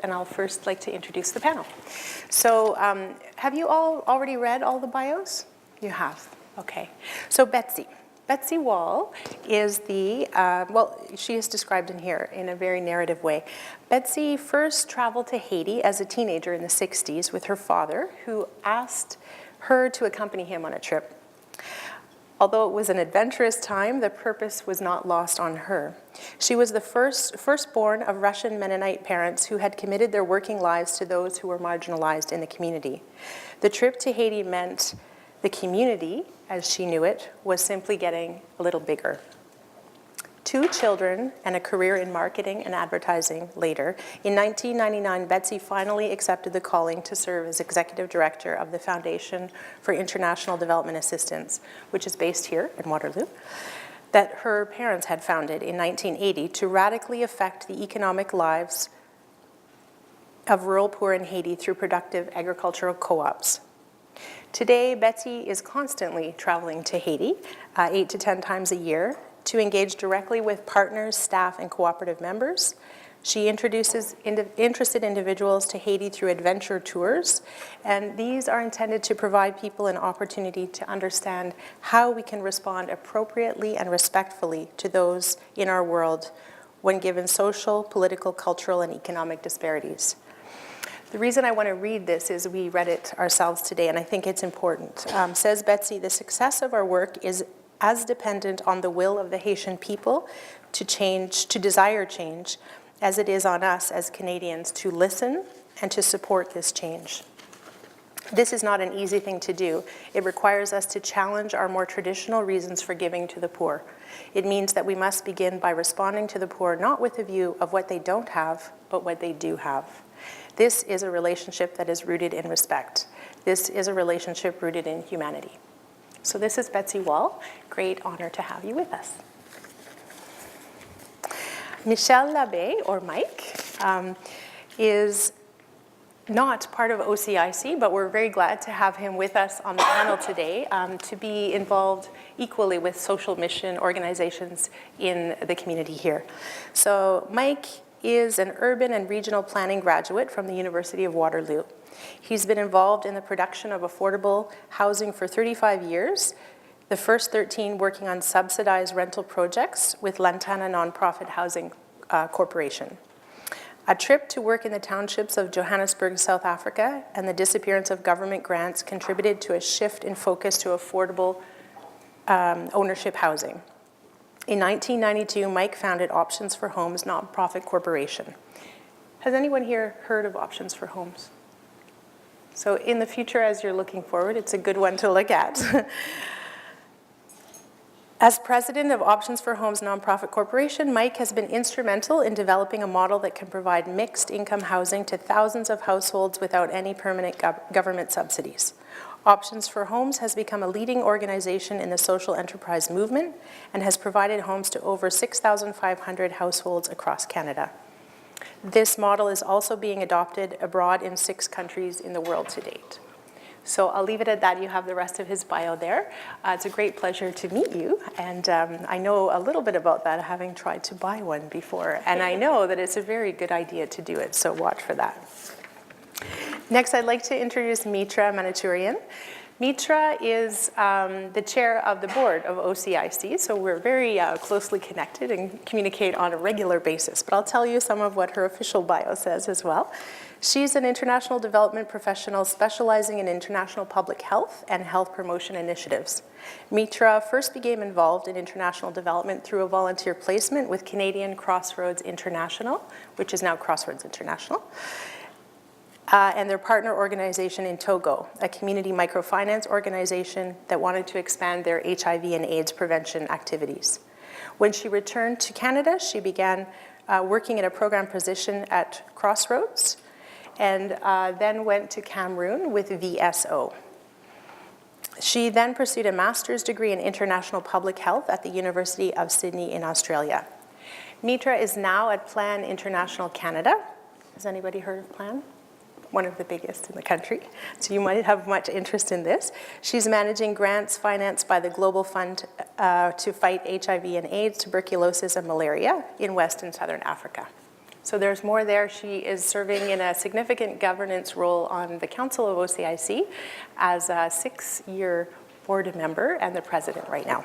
And I'll first like to introduce the panel. So have you all already read all the bios? You have, okay. So Betsy Wall is the, well, she is described in here in a very narrative way. Betsy first traveled to Haiti as a teenager in the 60s with her father, who asked her to accompany him on a trip. Although it was an adventurous time, the purpose was not lost on her. She was the firstborn of Russian Mennonite parents who had committed their working lives to those who were marginalized in the community. The trip to Haiti meant the community, as she knew it, was simply getting a little bigger. 2 children and a career in marketing and advertising later, in 1999, Betsy finally accepted the calling to serve as executive director of the Foundation for International Development Assistance, which is based here in Waterloo, that her parents had founded in 1980 to radically affect the economic lives of rural poor in Haiti through productive agricultural co-ops. Today, Betsy is constantly traveling to Haiti 8 to 10 times a year to engage directly with partners, staff, and cooperative members. She introduces interested individuals to Haiti through adventure tours, and these are intended to provide people an opportunity to understand how we can respond appropriately and respectfully to those in our world when given social, political, cultural, and economic disparities. The reason I want to read this is we read it ourselves today, and I think it's important. Says Betsy, the success of our work is as dependent on the will of the Haitian people to change, to desire change, as it is on us as Canadians to listen and to support this change. This is not an easy thing to do. It requires us to challenge our more traditional reasons for giving to the poor. It means that we must begin by responding to the poor not with a view of what they don't have, but what they do have. This is a relationship that is rooted in respect. This is a relationship rooted in humanity. So this is Betsy Wall. Great honor to have you with us. Michel Labbé, or Mike, is not part of OCIC, but we're very glad to have him with us on the panel today to be involved equally with social mission organizations in the community here. So Mike is an urban and regional planning graduate from the University of Waterloo. He's been involved in the production of affordable housing for 35 years, the first 13 working on subsidized rental projects with Lantana Nonprofit Housing Corporation. A trip to work in the townships of Johannesburg, South Africa, and the disappearance of government grants contributed to a shift in focus to affordable ownership housing. In 1992, Mike founded Options for Homes Nonprofit Corporation. Has anyone here heard of Options for Homes? So in the future, as you're looking forward, it's a good one to look at. As president of Options for Homes Nonprofit Corporation, Mike has been instrumental in developing a model that can provide mixed income housing to thousands of households without any permanent government subsidies. Options for Homes has become a leading organization in the social enterprise movement and has provided homes to over 6,500 households across Canada. This model is also being adopted abroad in 6 countries in the world to date. So I'll leave it at that. You have the rest of his bio there. It's a great pleasure to meet you. And I know a little bit about that, having tried to buy one before. And I know that it's a very good idea to do it, so watch for that. Next, I'd like to introduce Mitra Manatorian. Mitra is the chair of the board of OCIC, so we're very closely connected and communicate on a regular basis. But I'll tell you some of what her official bio says as well. She's an international development professional specializing in international public health and health promotion initiatives. Mitra first became involved in international development through a volunteer placement with Canadian Crossroads International, which is now Crossroads International, and their partner organization in Togo, a community microfinance organization that wanted to expand their HIV and AIDS prevention activities. When she returned to Canada, she began working in a program position at Crossroads, and then went to Cameroon with VSO. She then pursued a master's degree in international public health at the University of Sydney in Australia. Mitra is now at Plan International Canada. Has anybody heard of Plan? One of the biggest in the country, so you might have much interest in this. She's managing grants financed by the Global Fund to fight HIV and AIDS, tuberculosis, and malaria in West and Southern Africa. So there's more there. She is serving in a significant governance role on the Council of OCIC as a 6-year board member and the president right now.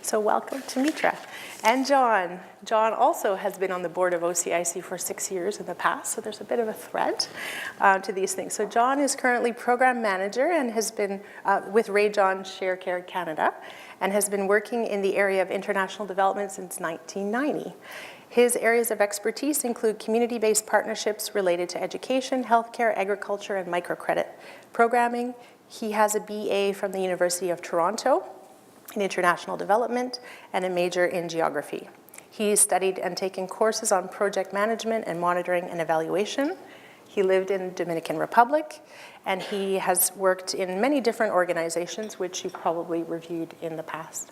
So welcome to Mitra. And John. John also has been on the board of OCIC for 6 years in the past, so there's a bit of a thread to these things. So John is currently program manager and has been with Ray John Share Care Canada and has been working in the area of international development since 1990. His areas of expertise include community-based partnerships related to education, healthcare, agriculture, and microcredit programming. He has a BA from the University of Toronto in international development and a major in geography. He studied and taken courses on project management and monitoring and evaluation. He lived in the Dominican Republic, and he has worked in many different organizations, which you've probably reviewed in the past.